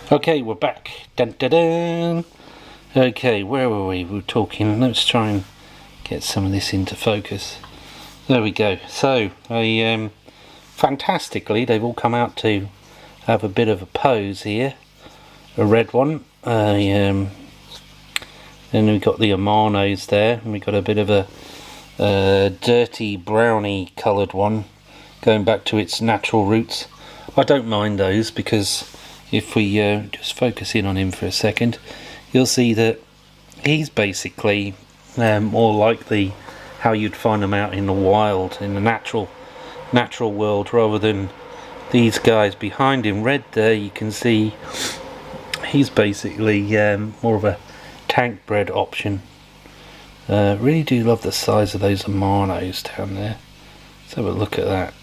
Okay, we're back. Dun, dun, dun. Okay, where were we? We were talking. Let's try and get some of this into focus. There we go. So, fantastically, they've all come out to have a bit of a pose here. A red one. Then we've got the amanos there, and we've got a bit of a dirty browny coloured one, going back to its natural roots. I don't mind those because if we just focus in on him for a second, you'll see that he's basically more like how you'd find them out in the wild, in the natural world, rather than these guys behind him. Red there, you can see he's basically more of a tank bred option. Really do love the size of those amanos down there. Let's have a look at that.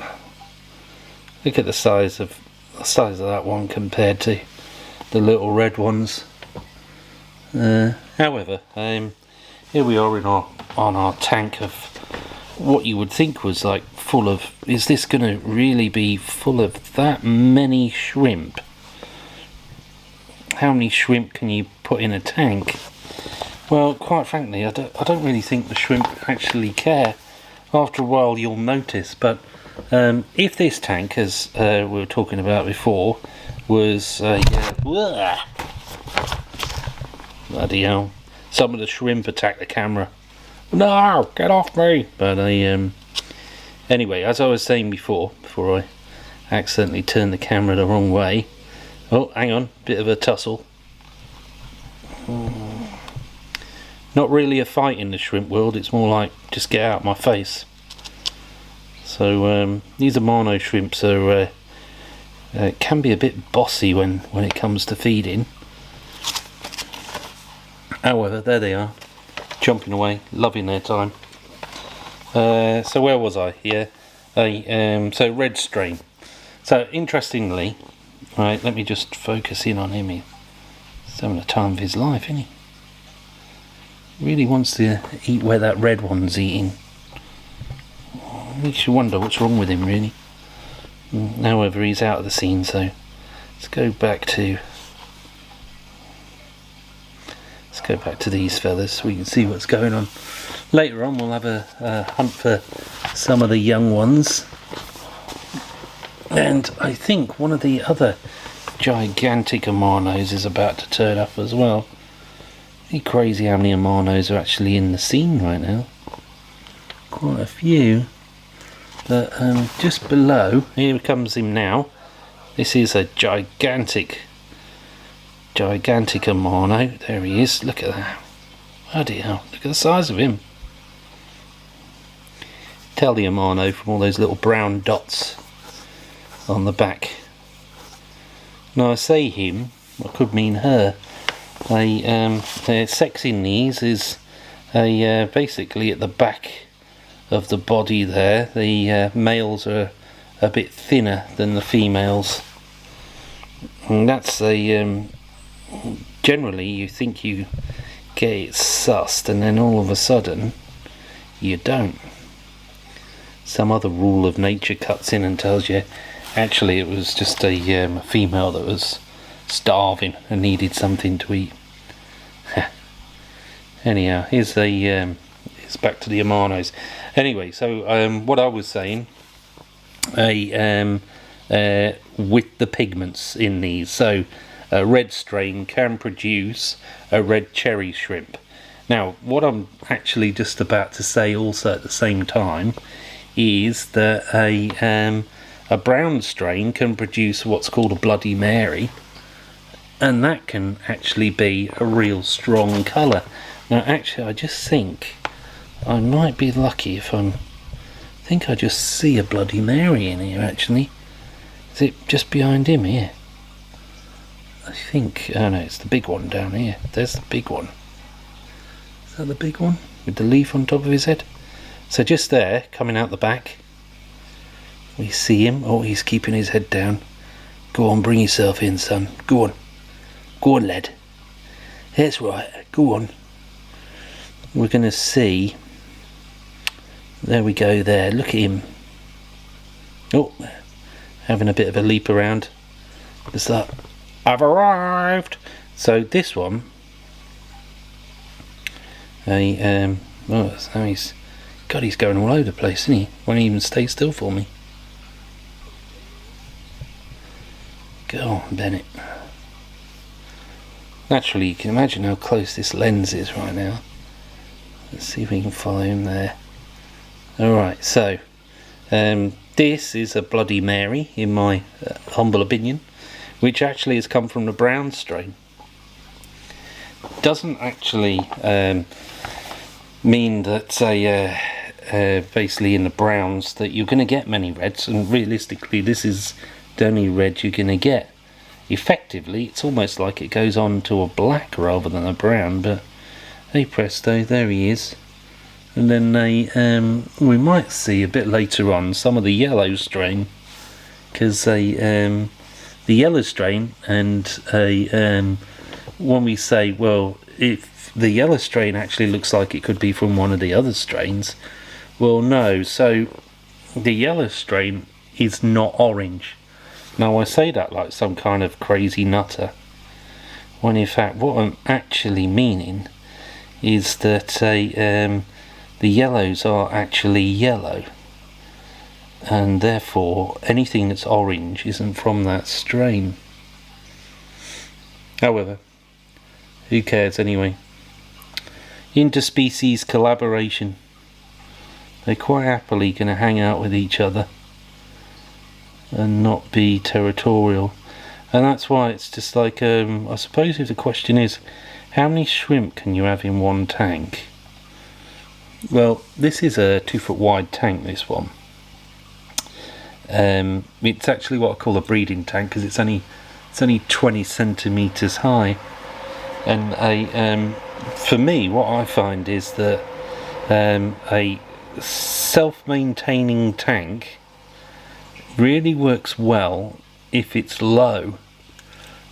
Look at the size of that one compared to the little red ones. However, here we are on our tank of what you would think was like full of. Is this going to really be full of that many shrimp? How many shrimp can you put in a tank? Well, quite frankly, I don't really think the shrimp actually care. After a while, you'll notice, but. If this tank, as we were talking about before, was bloody hell, some of the shrimp attacked the camera. No, get off me! But anyway, as I was saying before I accidentally turned the camera the wrong way. Oh, hang on, bit of a tussle. Not really a fight in the shrimp world. It's more like just get out of my face. So these amano shrimps are can be a bit bossy when it comes to feeding. However, there they are, jumping away, loving their time. So where was I? Yeah, so red strain. So interestingly, right, let me just focus in on him. He's having the time of his life, isn't he? Really wants to eat where that red one's eating. Makes you wonder what's wrong with him, really. However, he's out of the scene, so let's go back to these feathers so we can see what's going on. Later on, we'll have a hunt for some of the young ones, and I think one of the other gigantic amanos is about to turn up as well. It's crazy how many amanos are actually in the scene right now. Quite a few. But just below, here comes him now. This is a gigantic amano. There he is. Look at that. Bloody hell! Look at the size of him. Tell the amano from all those little brown dots on the back. Now I say him, I could mean her. Sex in these is basically at the back of the body there. The males are a bit thinner than the females, and that's generally you think you get it sussed, and then all of a sudden you don't. Some other rule of nature cuts in and tells you actually it was just a female that was starving and needed something to eat. Anyhow, here's back to the amanos. Anyway, so what I was saying, with the pigments in these, so a red strain can produce a red cherry shrimp. Now, what I'm actually just about to say also at the same time is that a brown strain can produce what's called a Bloody Mary, and that can actually be a real strong colour. Now, actually, I just think I might be lucky if I think I just see a Bloody Mary in here, actually. Is it just behind him here? I think, oh no, it's the big one down here. There's the big one. Is that the big one? With the leaf on top of his head? So just there, coming out the back, we see him. Oh, he's keeping his head down. Go on, bring yourself in, son. Go on. Go on, lad. That's right. Go on. We're going to see. There we go there. Look at him. Oh, having a bit of a leap around. There's that I've arrived. So this one, oh, so he's going all over the place, isn't he? Won't even stay still for me. Go on, Bennett. Naturally, you can imagine how close this lens is right now. Let's see if we can follow him there. Alright, so this is a Bloody Mary, in my humble opinion, which actually has come from the brown strain. Doesn't actually mean that basically in the browns that you're going to get many reds, and realistically this is the only red you're going to get. Effectively it's almost like it goes on to a black rather than a brown, but hey presto, there he is. And then we might see a bit later on some of the yellow strain, because the yellow strain and when we say, well, if the yellow strain actually looks like it could be from one of the other strains, well no, so the yellow strain is not orange. Now I say that like some kind of crazy nutter, when in fact what I'm actually meaning is that the yellows are actually yellow, and therefore anything that's orange isn't from that strain. However, who cares anyway? Interspecies collaboration. They're quite happily going to hang out with each other and not be territorial, and that's why it's just like I suppose if the question is how many shrimp can you have in one tank, well, this is a 2 foot wide tank, this one. It's actually what I call a breeding tank because it's only 20 centimeters high, and for me what I find is that a self-maintaining tank really works well if it's low.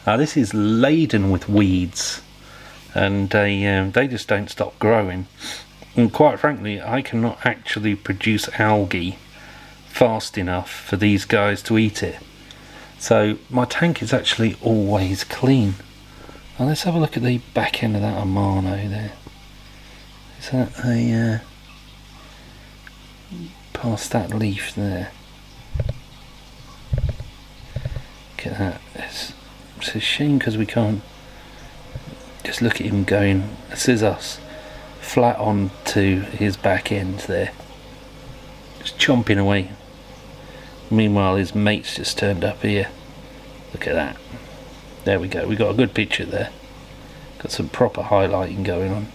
Now this is laden with weeds, and they just don't stop growing, and quite frankly I cannot actually produce algae fast enough for these guys to eat it. So my tank is actually always clean. Now let's have a look at the back end of that amano there. Is that a past that leaf there? Look at that. It's a shame because we can't just look at him going, this is us, flat onto his back end there, just chomping away. Meanwhile his mate's just turned up here. Look at that. There we go, we got a good picture there. Got some proper highlighting going on.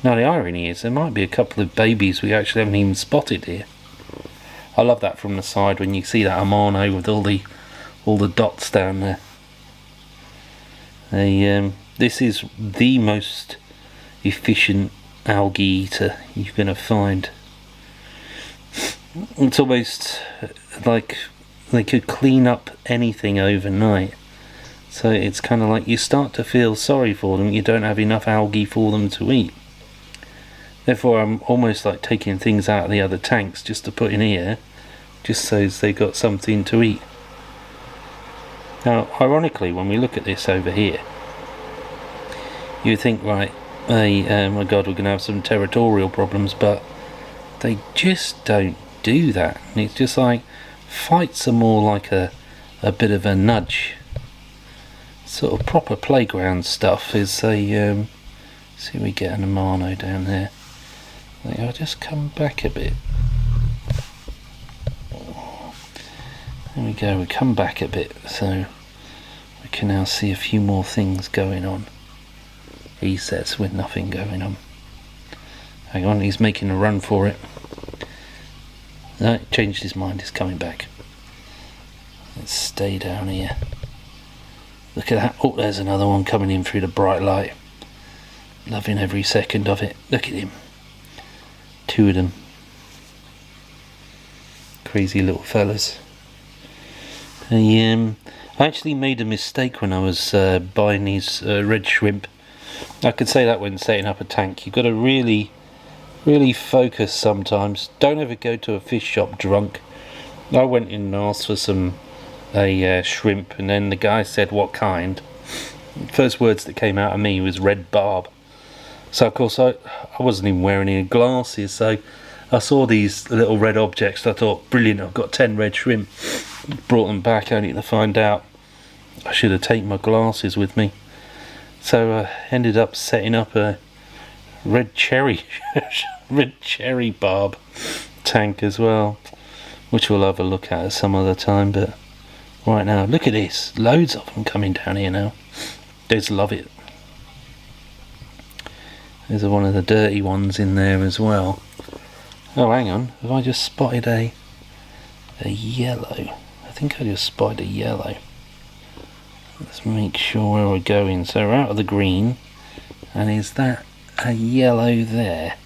Now the irony is there might be a couple of babies we actually haven't even spotted here. I love that from the side when you see that amano with all the dots down there. This is the most efficient algae eater you're going to find. It's almost like they could clean up anything overnight. So it's kind of like you start to feel sorry for them, you don't have enough algae for them to eat. Therefore I'm almost like taking things out of the other tanks just to put in here, just so they got something to eat. Now ironically when we look at this over here, you think, right, my god, we're going to have some territorial problems, but they just don't do that. And it's just like fights are more like a bit of a nudge. Sort of proper playground stuff is a see, we get an amano down there. I'll just come back a bit. There we go, we come back a bit so we can now see a few more things going on. He says with nothing going on. Hang on, he's making a run for it. No, he changed his mind, he's coming back. Let's stay down here. Look at that. Oh, there's another one coming in through the bright light. Loving every second of it. Look at him. Two of them. Crazy little fellas. I actually made a mistake when I was buying these red shrimp. I could say that when setting up a tank. You've got to really focus sometimes. Don't ever go to a fish shop drunk. I went in and asked for some a shrimp, and then the guy said what kind. First words that came out of me was red barb. So of course I wasn't even wearing any glasses, so I saw these little red objects. I thought, brilliant, I've got 10 red shrimp. Brought them back only to find out I should have taken my glasses with me. So I ended up setting up a red cherry barb tank as well, which we'll have a look at some other time. But right now, look at this, loads of them coming down here now. Just love it. There's one of the dirty ones in there as well. Oh, hang on, have I just spotted a yellow? I think I just spotted a yellow. Let's make sure where we're going. So we're out of the green, and is that a yellow there?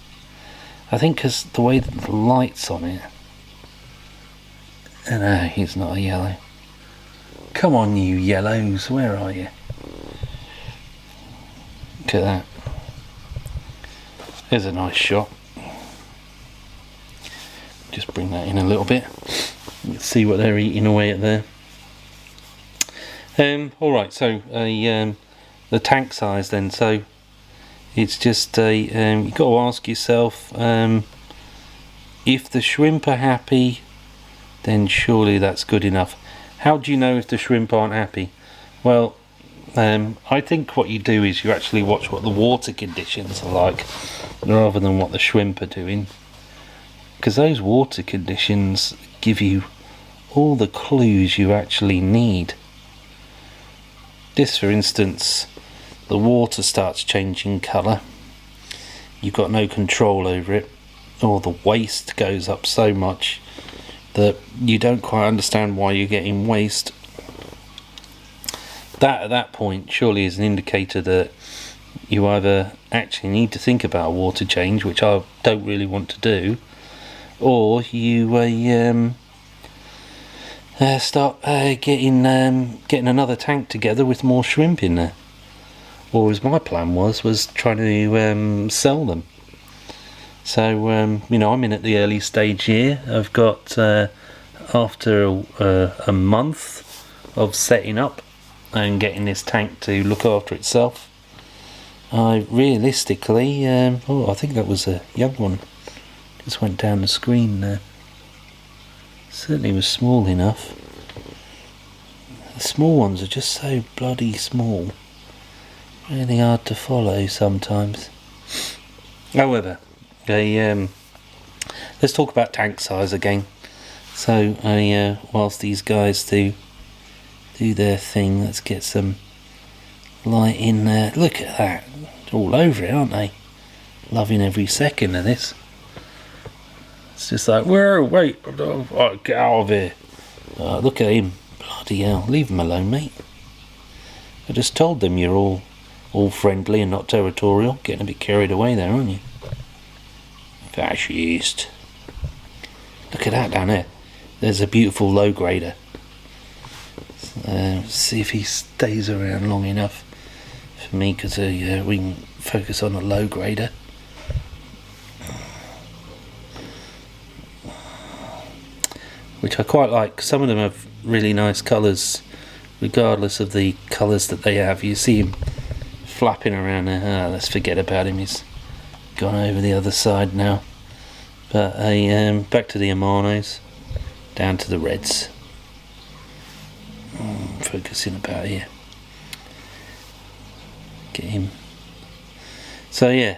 I think because the way that the light's on it. No, he's not a yellow. Come on, you yellows, where are you? Look at that. There's a nice shot. Just bring that in a little bit. Let's see what they're eating away at there. Alright, so the tank size then. So it's just you've got to ask yourself, if the shrimp are happy, then surely that's good enough. How do you know if the shrimp aren't happy? Well, I think what you do is you actually watch what the water conditions are like, rather than what the shrimp are doing, because those water conditions give you all the clues you actually need. This, for instance, the water starts changing colour, you've got no control over it, or the waste goes up so much that you don't quite understand why you're getting waste. That at that point surely is an indicator that you either actually need to think about a water change, which I don't really want to do, or you start getting another tank together with more shrimp in there. Or as my plan was trying to sell them. So I'm in at the early stage here. I've got after a month of setting up and getting this tank to look after itself, I realistically I think that was a young one, just went down the screen there. Certainly was small enough. The small ones are just so bloody small, really hard to follow sometimes. However, let's talk about tank size again. So whilst these guys do their thing, let's get some light in there. Look at that, they're all over it, aren't they? Loving every second of this. It's just like, whoa, wait, oh, get out of here. Look at him, bloody hell, leave him alone, mate. I just told them you're all friendly and not territorial. Getting a bit carried away there, aren't you? Fascist. Look at that down there. There's a beautiful low grader. See if he stays around long enough for me, because we can focus on a low grader. Which I quite like. Some of them have really nice colours, regardless of the colours that they have. You see him flapping around there. Let's forget about him, he's gone over the other side now. But back to the amanos, down to the reds. Focusing about here. Get him. So yeah,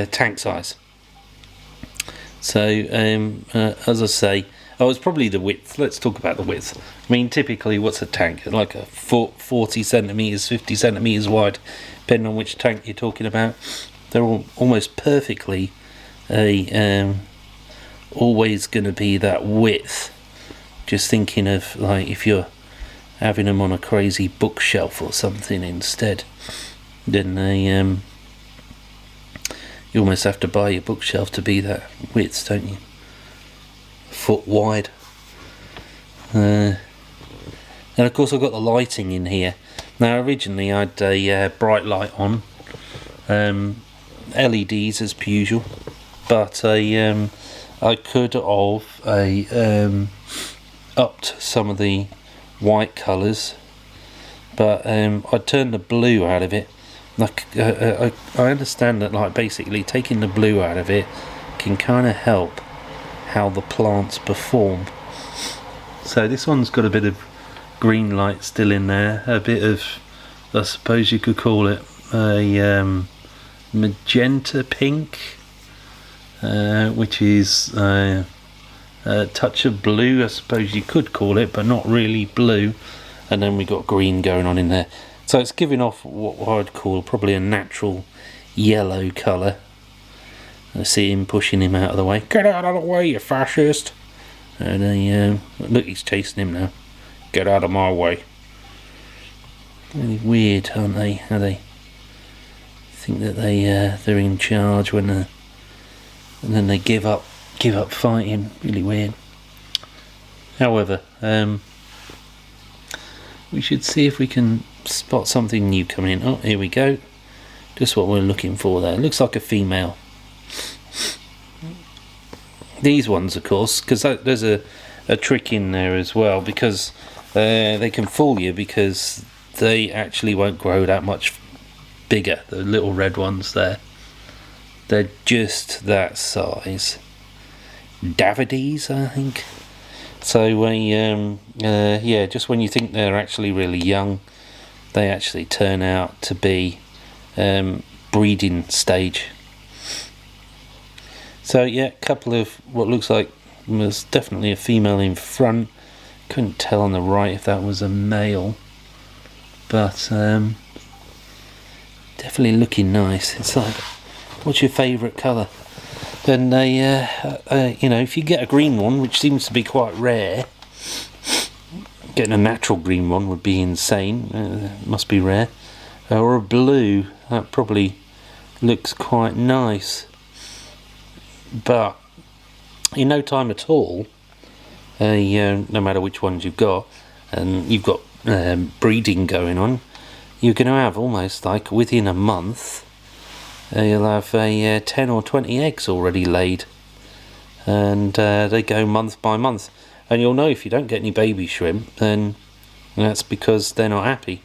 tank size. So as I say, it's probably the width. Let's talk about the width. I mean, typically, what's a tank? Like a 40 centimeters, 50 centimeters wide, depending on which tank you're talking about. They're all almost perfectly always going to be that width. Just thinking of, like, if you're having them on a crazy bookshelf or something instead, then they you almost have to buy your bookshelf to be that width, don't you? Foot wide. And of course I've got the lighting in here. Now originally I had a bright light on, LEDs as per usual, but I could have upped some of the white colours, but I turned the blue out of it. Like I understand that, like, basically taking the blue out of it can kind of help how the plants perform. So this one's got a bit of green light still in there, a bit of, I suppose you could call it a magenta pink, which is a touch of blue, I suppose you could call it, but not really blue. And then we got green going on in there, so it's giving off what I'd call probably a natural yellow colour. I see him pushing him out of the way. Get out of the way, you fascist! And look, he's chasing him now. Get out of my way. Really weird, aren't they? How they think that they're in charge when and then they give up fighting. Really weird. However, we should see if we can spot something new coming in. Oh, here we go. Just what we're looking for there. Looks like a female. These ones, of course, because there's a trick in there as well, because they can fool you, because they actually won't grow that much bigger. The little red ones there, they're just that size. Davides, I think. So yeah, just when you think they're actually really young, they actually turn out to be breeding stage. So yeah, a couple of what looks like was definitely a female in front. Couldn't tell on the right if that was a male, but definitely looking nice. It's like, what's your favourite colour? Then you know, if you get a green one, which seems to be quite rare, getting a natural green one would be insane. Must be rare. Or a blue, that probably looks quite nice. But in no time at all, no matter which ones you've got, and you've got breeding going on, you're going to have almost like within a month, you'll have 10 or 20 eggs already laid, and they go month by month. And you'll know if you don't get any baby shrimp, then that's because they're not happy.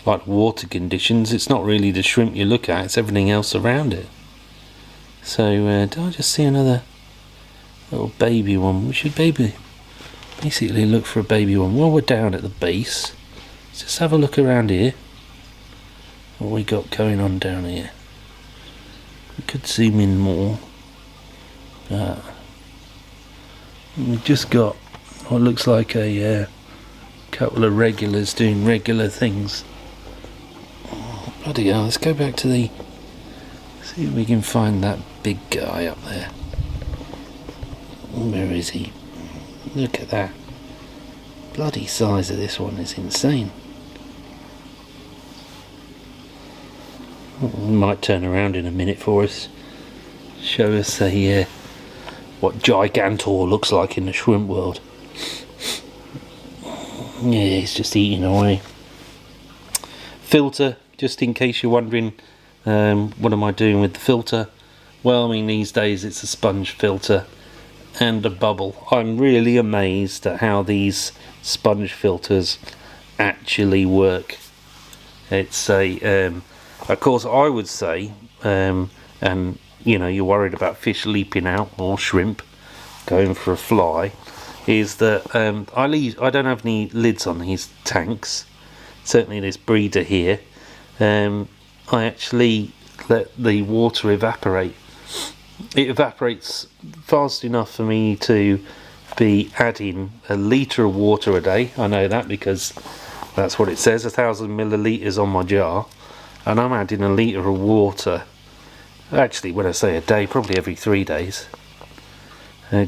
Like water conditions, it's not really the shrimp you look at, it's everything else around it. So do I just see another little baby one? We should basically look for a baby one while we're down at the base. Let's just have a look around here. What we got going on down here? We could zoom in more. We've just got what looks like a couple of regulars doing regular things. Oh, bloody hell, let's go back to the... see if we can find that big guy up there. Where is he? Look at that. Bloody size of this one is insane. We might turn around in a minute for us. Show us what Gigantor looks like in the shrimp world. Yeah, he's just eating away. Filter, just in case you're wondering, what am I doing with the filter? Well, I mean, these days it's a sponge filter and a bubble. I'm really amazed at how these sponge filters actually work. It's of course I would say, and you know, you're worried about fish leaping out or shrimp going for a fly, is that I don't have any lids on these tanks, certainly this breeder here. I actually let the water evaporate. It evaporates fast enough for me to be adding a litre of water a day. I know that because that's what it says, 1,000 millilitres on my jar, and I'm adding a litre of water, actually when I say a day, probably every 3 days,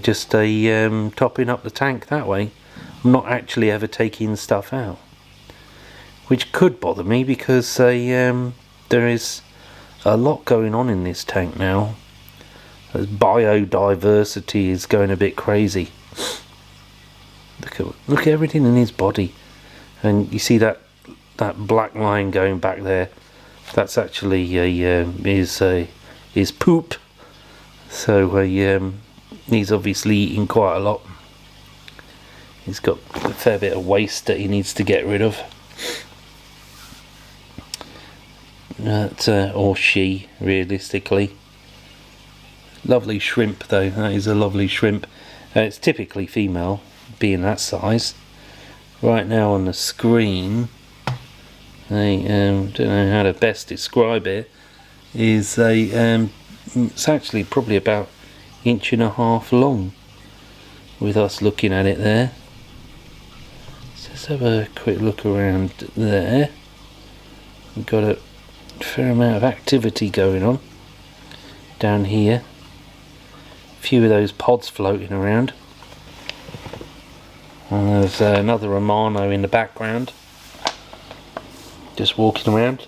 just topping up the tank that way. I'm not actually ever taking stuff out, which could bother me because there is a lot going on in this tank now. As biodiversity is going a bit crazy. Look at everything in his body, and you see that black line going back there. That's actually his poop. So he's obviously eating quite a lot. He's got a fair bit of waste that he needs to get rid of. Or she, realistically. Lovely shrimp though, that is a lovely shrimp. It's typically female, being that size. Right now on the screen, I don't know how to best describe it, is it's actually probably about 1.5 inches long, with us looking at it there. So let's have a quick look around there. We've got a fair amount of activity going on down here. A few of those pods floating around. And there's another amano in the background, just walking around.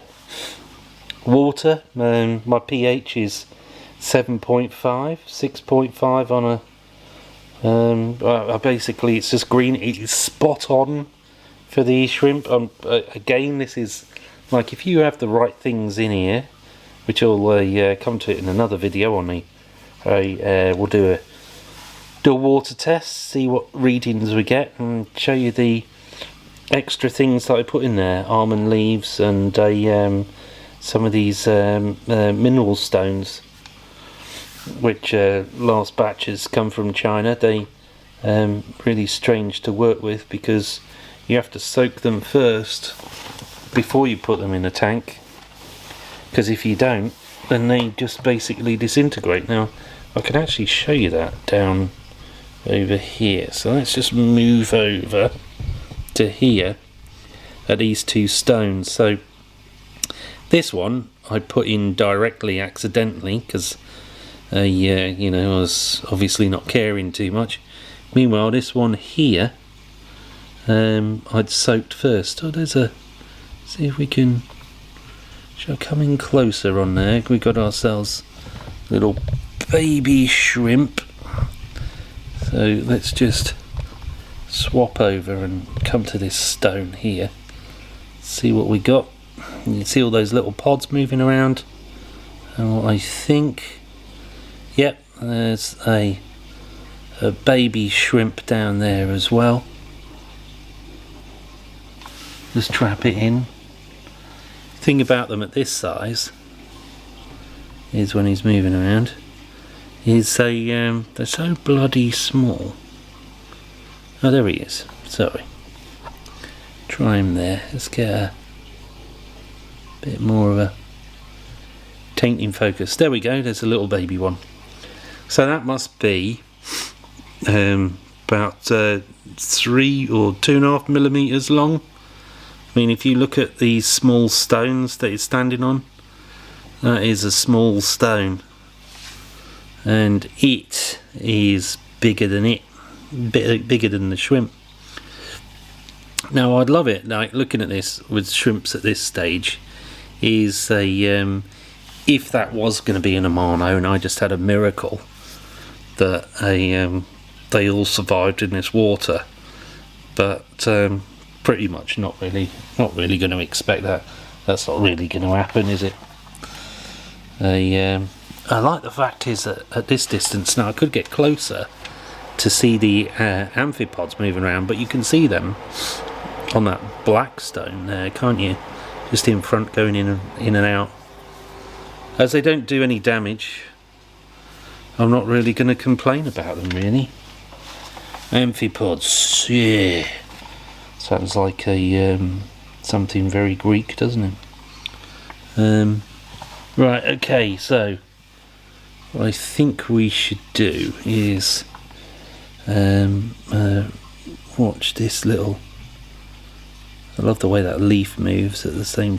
Water, my pH is 7.5, 6.5 on a basically it's just green. It's spot on for these shrimp. Again, this is like, if you have the right things in here, which I'll come to it in another video on the we'll do a water test, see what readings we get, and show you the extra things that I put in there, almond leaves and some of these mineral stones, which last batches come from China. They really strange to work with, because you have to soak them first before you put them in a tank, because if you don't, then they just basically disintegrate. Now I can actually show you that down over here, so let's just move over to here at these two stones. So this one I put in directly accidentally, because you know, I was obviously not caring too much. Meanwhile, this one here I'd soaked first. Oh, there's a, see if we can, shall I come in closer on there? We got ourselves little baby shrimp. So let's just swap over and come to this stone here, see what we got. You can see all those little pods moving around, and I think, yep, there's a baby shrimp down there as well. Just trap it in. The thing about them at this size is, when he's moving around, is they're so bloody small. Oh, there he is. Sorry. Try him there. Let's get a bit more of a tainting focus. There we go. There's a little baby one. So that must be about 3 or 2.5 millimeters long. I mean, if you look at these small stones that it's standing on, that is a small stone, and it is bigger than it, bigger than the shrimp. Now I'd love it, like looking at this with shrimps at this stage, is a if that was going to be an amano and I just had a miracle that they all survived in this water, but pretty much not really going to expect that. That's not really going to happen, is it? I like the fact is that at this distance, now I could get closer to see the amphipods moving around, but you can see them on that black stone there, can't you? Just in front, going in and out. As they don't do any damage, I'm not really going to complain about them, really. Amphipods, yeah. Sounds like a something very Greek, doesn't it? Right, okay, so what I think we should do is watch this little, I love the way that leaf moves at the same